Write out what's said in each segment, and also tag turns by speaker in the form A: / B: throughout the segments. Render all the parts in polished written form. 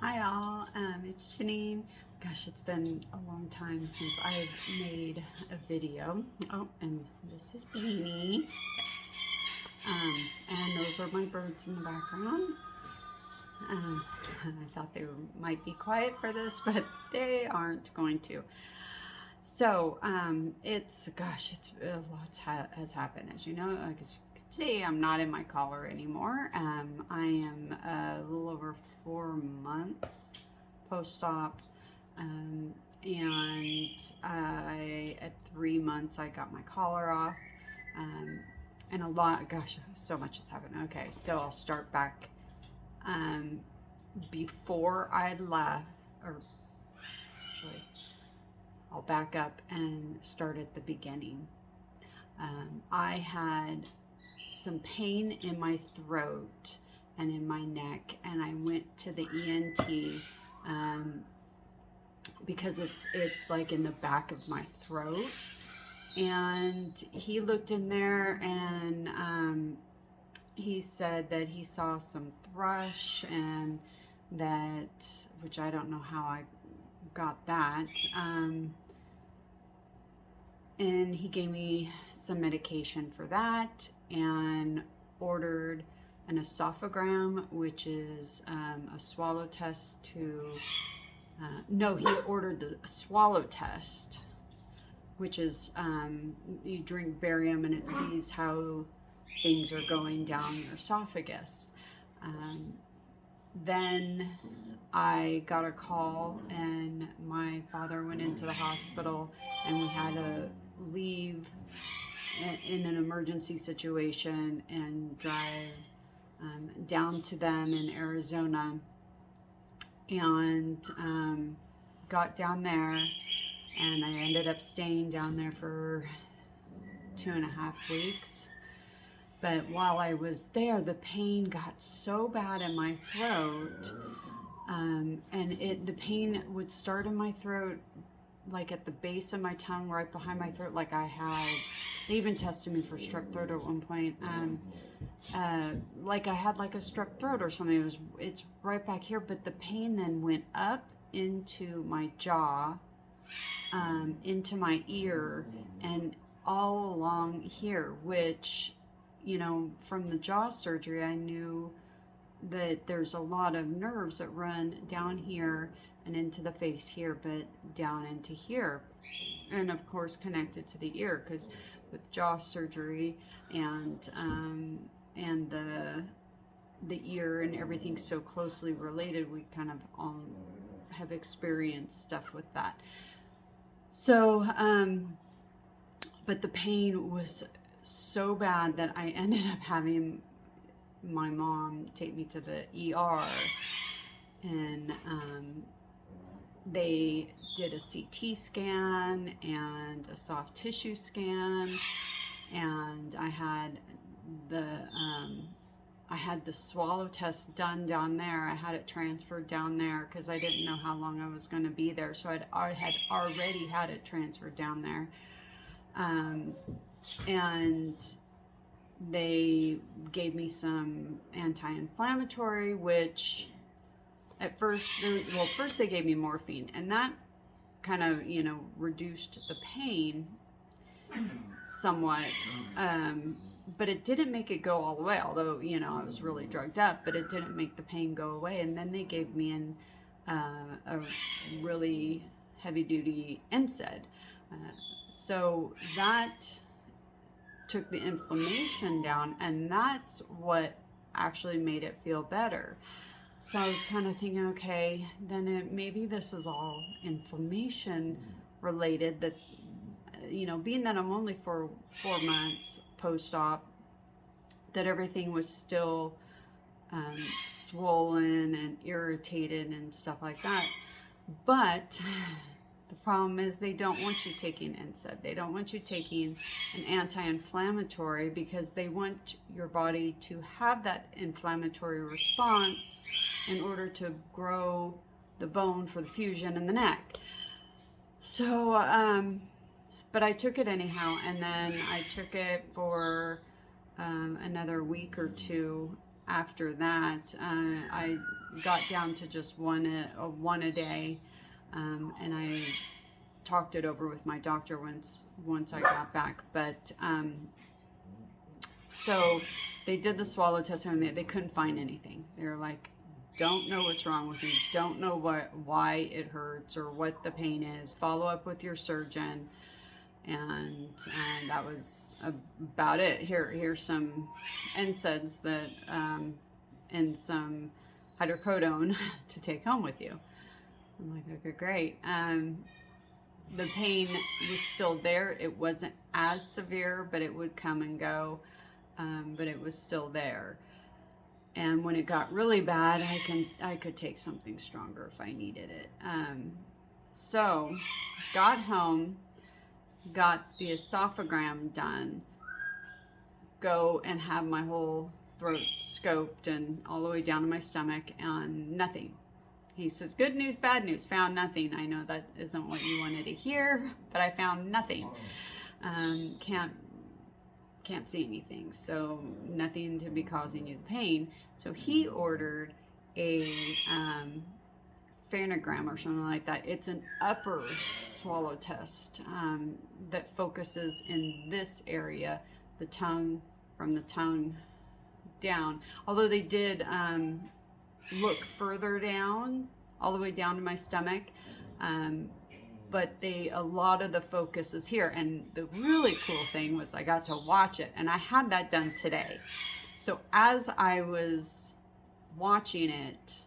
A: Hi all, it's Janine. Gosh, it's been a long time since I've made a video. Oh, and this is Beanie. Yes. And those are my birds in the background. I thought they might be quiet for this, but they aren't going to. So, it's a lot has happened, as you know. Today I'm not in my collar anymore. I am a little over 4 months post-op, and at 3 months I got my collar off, and so much has happened. Okay, so I'll start back before I left, or actually I'll back up and start at the beginning. I had some pain in my throat and in my neck, and I went to the ENT because it's like in the back of my throat, and he looked in there and he said that he saw some thrush, and that, which I don't know how I got that, and he gave me some medication for that and ordered an esophagram, which is a swallow test to, no, he ordered the swallow test, which is, you drink barium and it sees how things are going down your esophagus. Then I got a call and my father went into the hospital, and we had to leave in an emergency situation and drive down to them in Arizona, and got down there, and I ended up staying down there for 2.5 weeks. But while I was there, the pain got so bad in my throat, and the pain would start in my throat, like at the base of my tongue, right behind my throat. Like they even tested me for strep throat at one point. Like I had like a strep throat or something. It's right back here, but the pain then went up into my jaw, into my ear, and all along here, which, you know, from the jaw surgery, I knew that there's a lot of nerves that run down here and into the face here, but down into here, and of course connected to the ear, because with jaw surgery and the ear and everything so closely related, we kind of all have experienced stuff with that. So, but the pain was so bad that I ended up having my mom take me to the ER, and they did a CT scan and a soft tissue scan, and I had the swallow test done down there. I had it transferred down there because I didn't know how long I was going to be there, so I had already had it transferred down there, and they gave me some anti-inflammatory, which at first they gave me morphine, and that kind of, you know, reduced the pain somewhat, but it didn't make it go all the way, although, you know, I was really drugged up, but it didn't make the pain go away. And then they gave me a really heavy-duty NSAID, so that took the inflammation down, and that's what actually made it feel better. So I was kind of thinking, okay, then maybe this is all inflammation related, that, you know, being that I'm only for 4 months post-op, that everything was still swollen and irritated and stuff like that. But the problem is they don't want you taking NSAID. They don't want you taking an anti-inflammatory, because they want your body to have that inflammatory response in order to grow the bone for the fusion in the neck. So, but I took it anyhow, and then I took it for another week or two after that. I got down to just one a day, and I talked it over with my doctor once I got back. But so they did the swallow test, and they couldn't find anything. They were like, don't know what's wrong with you, don't know why it hurts or what the pain is. Follow up with your surgeon. And that was about it. Here's some NSAIDs that and some hydrocodone to take home with you. I'm like, okay, great. The pain was still there. It wasn't as severe, but it would come and go. But it was still there. And when it got really bad, I could take something stronger if I needed it. So got home, got the esophagram done, go and have my whole throat scoped and all the way down to my stomach, and nothing. He says, good news, bad news, found nothing. I know that isn't what you wanted to hear, but I found nothing. Can't see anything, so nothing to be causing you the pain. So he ordered a phanogram or something like that. It's an upper swallow test that focuses in this area, the tongue, from the tongue down. Although they did look further down, all the way down to my stomach, but a lot of the focus is here. And the really cool thing was I got to watch it, and I had that done today. So as I was watching it,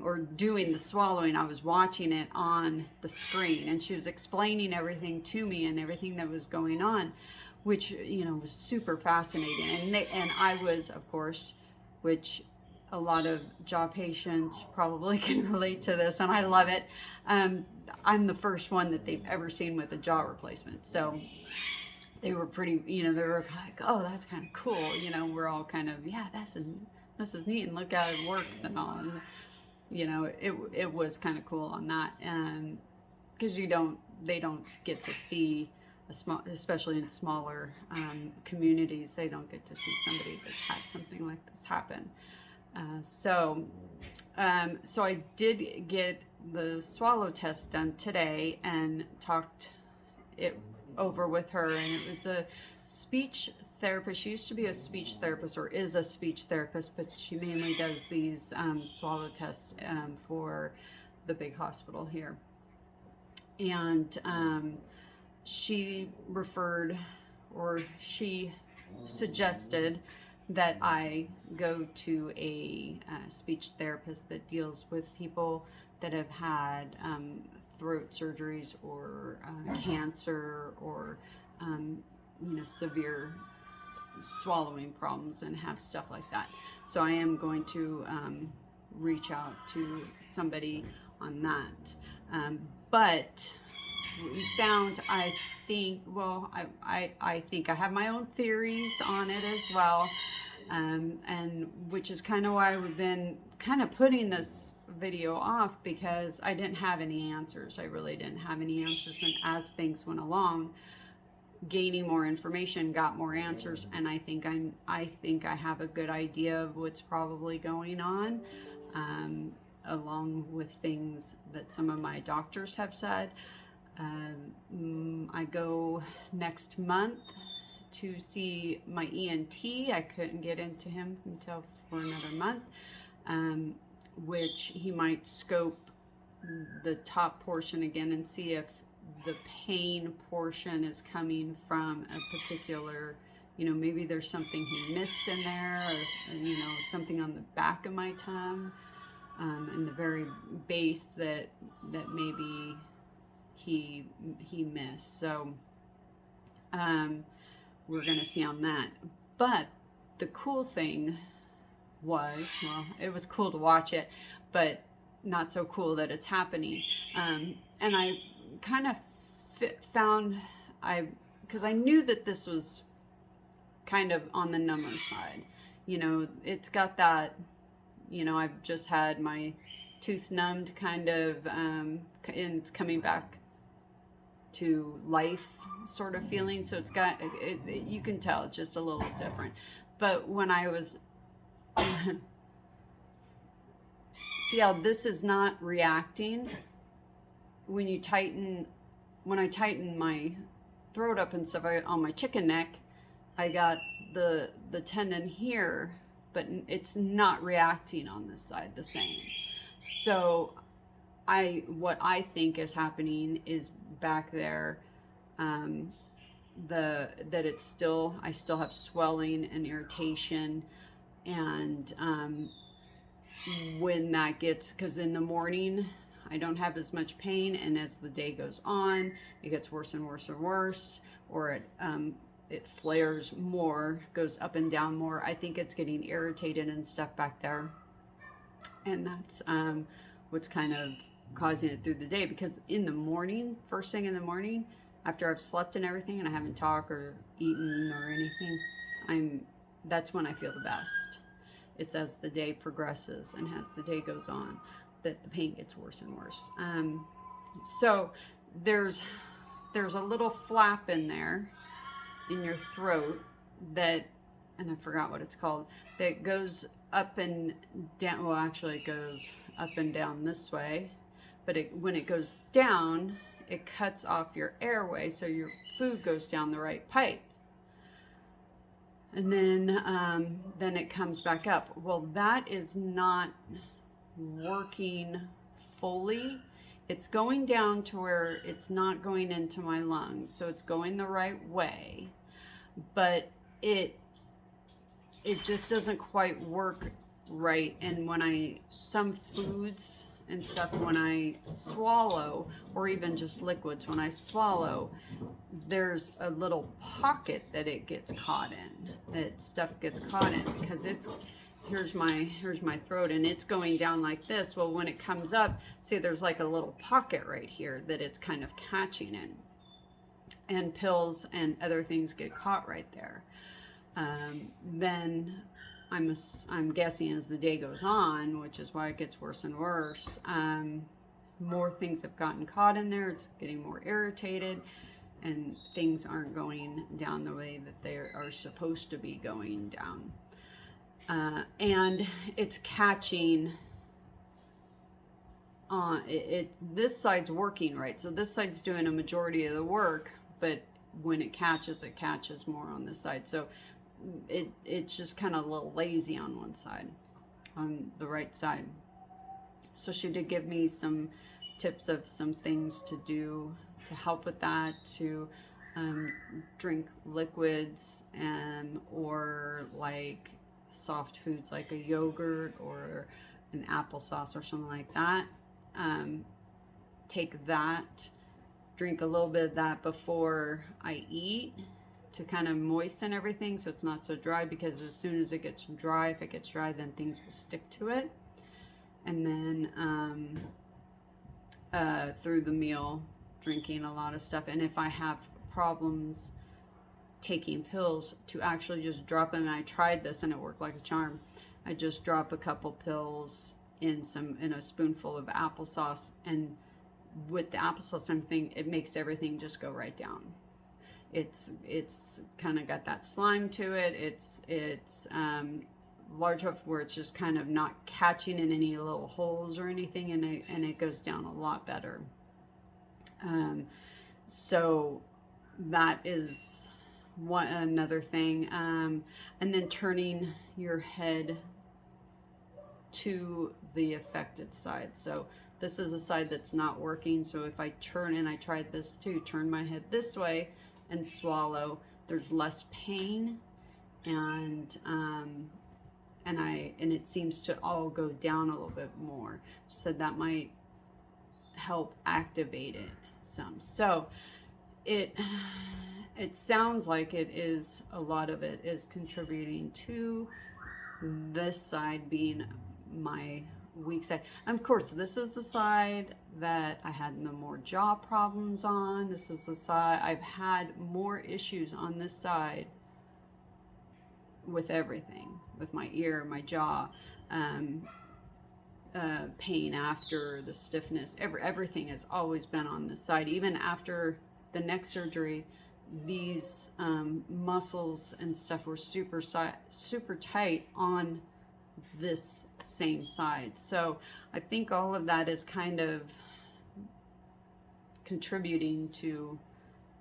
A: or doing the swallowing, I was watching it on the screen, and she was explaining everything to me and everything that was going on, which, you know, was super fascinating. And I was, of course, which a lot of jaw patients probably can relate to this, and I love it. I'm the first one that they've ever seen with a jaw replacement. So they were pretty, you know, they were like, oh, that's kind of cool. You know, we're all kind of, yeah, this is neat, and look how it works and all. And, you know, it was kind of cool on that. And because they don't get to see especially in smaller communities, they don't get to see somebody that's had something like this happen. So I did get the swallow test done today and talked it over with her, and it was a speech therapist. She used to be a speech therapist, or is a speech therapist, but she mainly does these swallow tests for the big hospital here. And she suggested that I go to a speech therapist that deals with people that have had throat surgeries or cancer or severe swallowing problems and have stuff like that. So I am going to reach out to somebody on that. But we found, I think I have my own theories on it as well, and which is kind of why we've been kind of putting this video off, because I didn't have any answers. I really didn't have any answers, and as things went along, gaining more information, got more answers, and I think I have a good idea of what's probably going on, along with things that some of my doctors have said. I go next month to see my ENT. I couldn't get into him until for another month, which he might scope the top portion again and see if the pain portion is coming from a particular, maybe there's something he missed in there, or, something on the back of my tongue, in the very base that maybe he missed. So we're gonna see on that. But the cool thing was, well, it was cool to watch it, but not so cool that it's happening. And I kind of found, because I knew that this was kind of on the number side. It's got that, I've just had my tooth numbed kind of, and it's coming back to life sort of feeling. So it's got, you can tell it's just a little different. But when I was See how this is not reacting? When I tighten my throat up and stuff on my chicken neck, I got the tendon here, but it's not reacting on this side the same. So what I think is happening is back there, that it's still, I still have swelling and irritation, and when that gets, because in the morning I don't have as much pain, and as the day goes on, it gets worse and worse and worse, or it flares more, goes up and down more. I think it's getting irritated and stuff back there, and that's what's kind of causing it through the day. Because in the morning, first thing in the morning, after I've slept and everything, and I haven't talked or eaten or anything, that's when I feel the best. It's as the day progresses and as the day goes on that the pain gets worse and worse. So there's a little flap in there in your throat that, and I forgot what it's called, that goes up and down. Well, actually it goes up and down this way, but when it goes down, it cuts off your airway, so your food goes down the right pipe. And then it comes back up. Well, that is not working fully. It's going down to where it's not going into my lungs, so it's going the right way, but it just doesn't quite work right. And some foods and stuff, when I swallow, or even just liquids, when I swallow, there's a little pocket that it gets caught in, that stuff gets caught in, because here's my throat, and it's going down like this. Well, when it comes up, see, there's like a little pocket right here that it's kind of catching in, and pills and other things get caught right there. Then I'm guessing as the day goes on, which is why it gets worse and worse, more things have gotten caught in there. It's getting more irritated, and things aren't going down the way that they are supposed to be going down. And it's catching on this side's working right, so this side's doing a majority of the work, but when it catches more on this side. So it's just kind of a little lazy on one side, on the right side. So she did give me some tips of some things to do to help with that, to drink liquids, or like soft foods like a yogurt or an applesauce or something like that. Take that, drink a little bit of that before I eat, to kind of moisten everything so it's not so dry, because as soon as it gets dry, if it gets dry, then things will stick to it. And then through the meal, drinking a lot of stuff. And if I have problems taking pills, to actually just drop them, and I tried this and it worked like a charm. I just drop a couple pills in a spoonful of applesauce, and with the applesauce and everything, it makes everything just go right down. It's kind of got that slime to it. It's large enough where it's just kind of not catching in any little holes or anything, and it goes down a lot better. So that is another thing. And then turning your head to the affected side. So this is a side that's not working. So if I turn, and I tried this too, turn my head this way and swallow, there's less pain, and it seems to all go down a little bit more. So that might help activate it some. So it sounds like a lot of it is contributing to this side being my weak side. And of course, this is the side that I had the more jaw problems on. This is the side I've had more issues on this side with everything, with my ear, my jaw, pain after the stiffness. Everything has always been on this side. Even after the neck surgery, these muscles and stuff were super tight on this same side. So I think all of that is kind of contributing to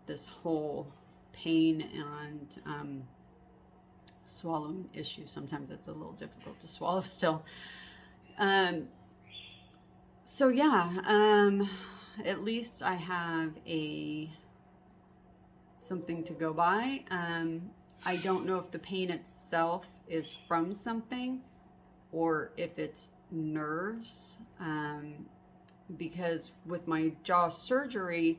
A: this whole pain and swallowing issue. Sometimes it's a little difficult to swallow still. So yeah, at least I have something to go by. I don't know if the pain itself is from something or if it's nerves, because with my jaw surgery,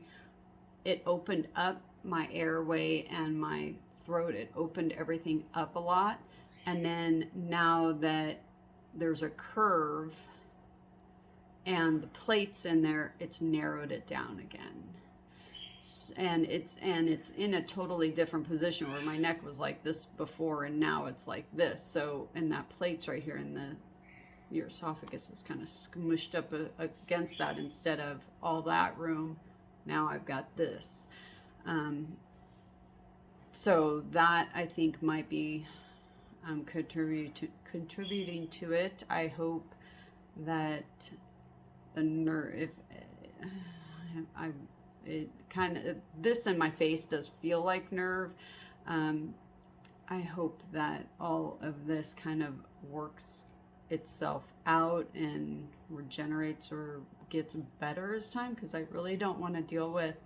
A: it opened up my airway and my throat. It opened everything up a lot. And then now that there's a curve and the plates in there, it's narrowed it down again. And it's in a totally different position, where my neck was like this before and now it's like this. So, and that plate's right here in your esophagus is kind of smushed up against that instead of all that room. Now I've got this. So that I think might be contributing to it. I hope that the nerve, this in my face does feel like nerve. I hope that all of this kind of works itself out and regenerates or gets better as time, because I really don't want to deal with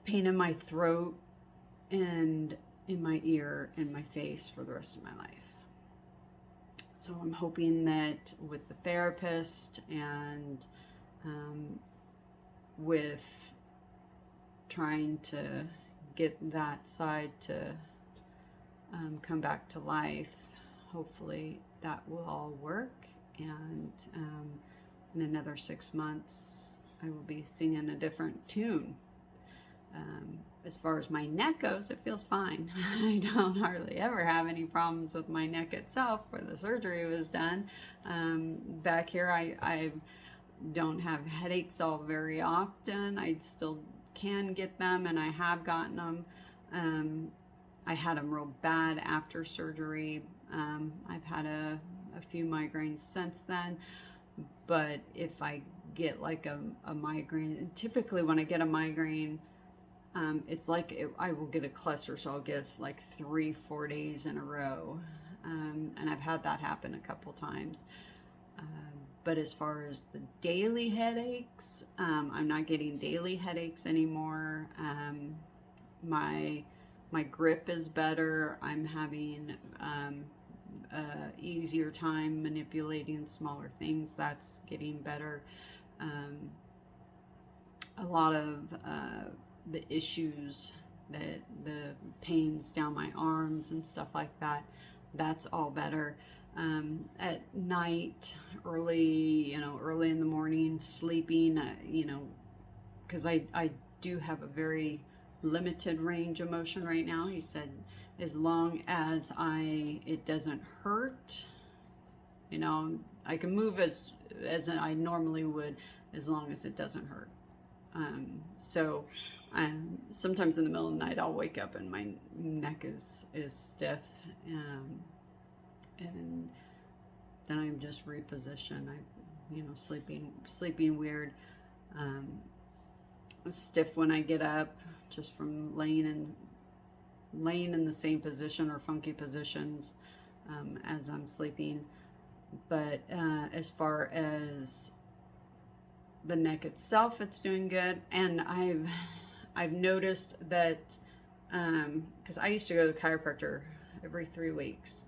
A: pain in my throat and in my ear and my face for the rest of my life. So I'm hoping that with the therapist and with trying to get that side to come back to life, hopefully that will all work. And in another 6 months, I will be singing a different tune. As far as my neck goes, it feels fine. I don't hardly ever have any problems with my neck itself where the surgery was done. Back here, I don't have headaches all very often. I still can get them, and I have gotten them. I had them real bad after surgery. I've had a few migraines since then, but if I get like a migraine, typically when I get a migraine, it's like I will get a cluster, so I'll get like 3-4 days in a row. And I've had that happen a couple times. But as far as the daily headaches, I'm not getting daily headaches anymore. My grip is better. I'm having easier time manipulating smaller things. That's getting better. A lot of the issues, that the pains down my arms and stuff like that, that's all better. At night, early in the morning, sleeping, because I do have a very limited range of motion right now. He said, as long as it doesn't hurt, I can move as I normally would, as long as it doesn't hurt. So sometimes in the middle of the night, I'll wake up and my neck is stiff, and then I'm just repositioned. Sleeping weird, stiff when I get up, just from laying in the same position or funky positions as I'm sleeping. But as far as the neck itself, it's doing good. And I've noticed that, because I used to go to the chiropractor every 3 weeks.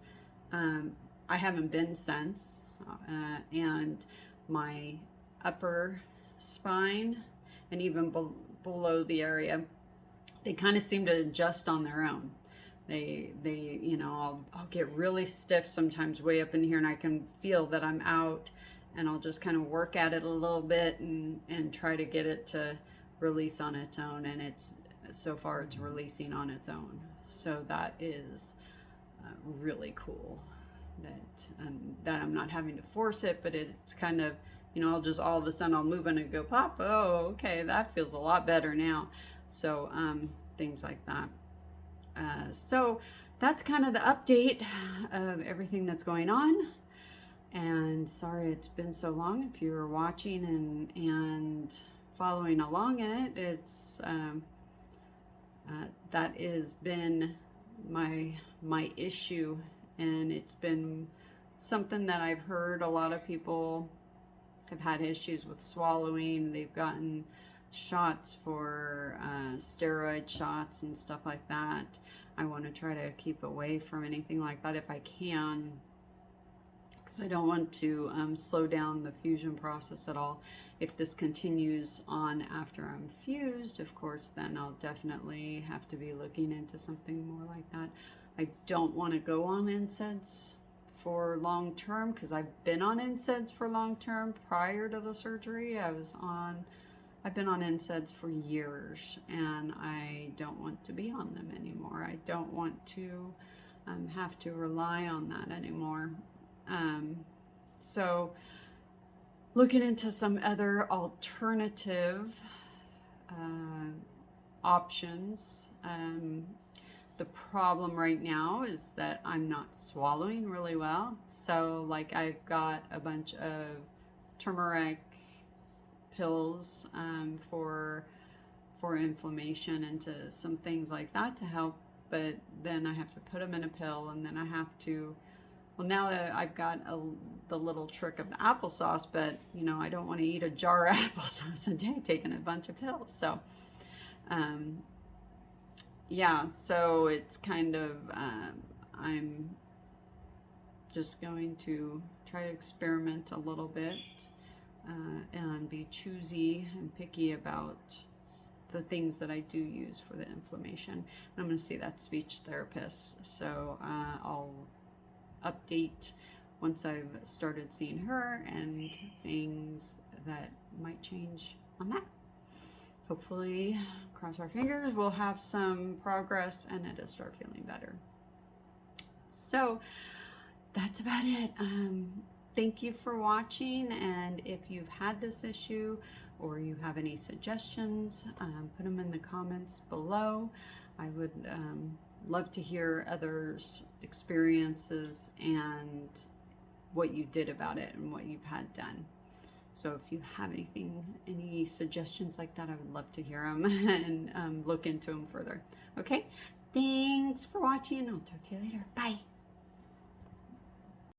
A: I haven't been since, and my upper spine and even below the area, they kind of seem to adjust on their own. I'll get really stiff sometimes way up in here, and I can feel that I'm out, and I'll just kind of work at it a little bit and try to get it to release on its own. And so far it's releasing on its own. So that is really cool, that I'm not having to force it, but it's kind of, I'll just all of a sudden I'll move in and go pop. Oh, okay, that feels a lot better now. So things like that. So that's kind of the update of everything that's going on. And sorry it's been so long. If you were watching and following along in it, it's that has been my issue, and it's been something that I've heard a lot of people have had issues with swallowing. They've gotten shots for steroid shots and stuff like that. I want to try to keep away from anything like that if I can, because I don't want to slow down the fusion process at all. If this continues on after I'm fused, of course, then I'll definitely have to be looking into something more like that. I don't want to go on NSAIDs for long term, because I've been on NSAIDs for long term prior to the surgery. I've been on NSAIDs for years, and I don't want to be on them anymore. I don't want to have to rely on that anymore. So looking into some other alternative options. The problem right now is that I'm not swallowing really well. So like I've got a bunch of turmeric pills for inflammation and to some things like that to help, but then I have to put them in a pill, and then I have to, well, now that I've got the little trick of the applesauce, but you know, I don't want to eat a jar of applesauce a day taking a bunch of pills. So yeah, so it's kind of I'm just going to try to experiment a little bit and be choosy and picky about the things that I do use for the inflammation. And I'm going to see that speech therapist, so I'll update once I've started seeing her and things that might change on that. Hopefully, cross our fingers, we'll have some progress and it'll start feeling better. So that's about it. Thank you for watching, and if you've had this issue or you have any suggestions, put them in the comments below. I would love to hear others' experiences and what you did about it and what you've had done. So if you have any suggestions like that, I would love to hear them and look into them further. Okay, thanks for watching. I'll talk to you later. Bye.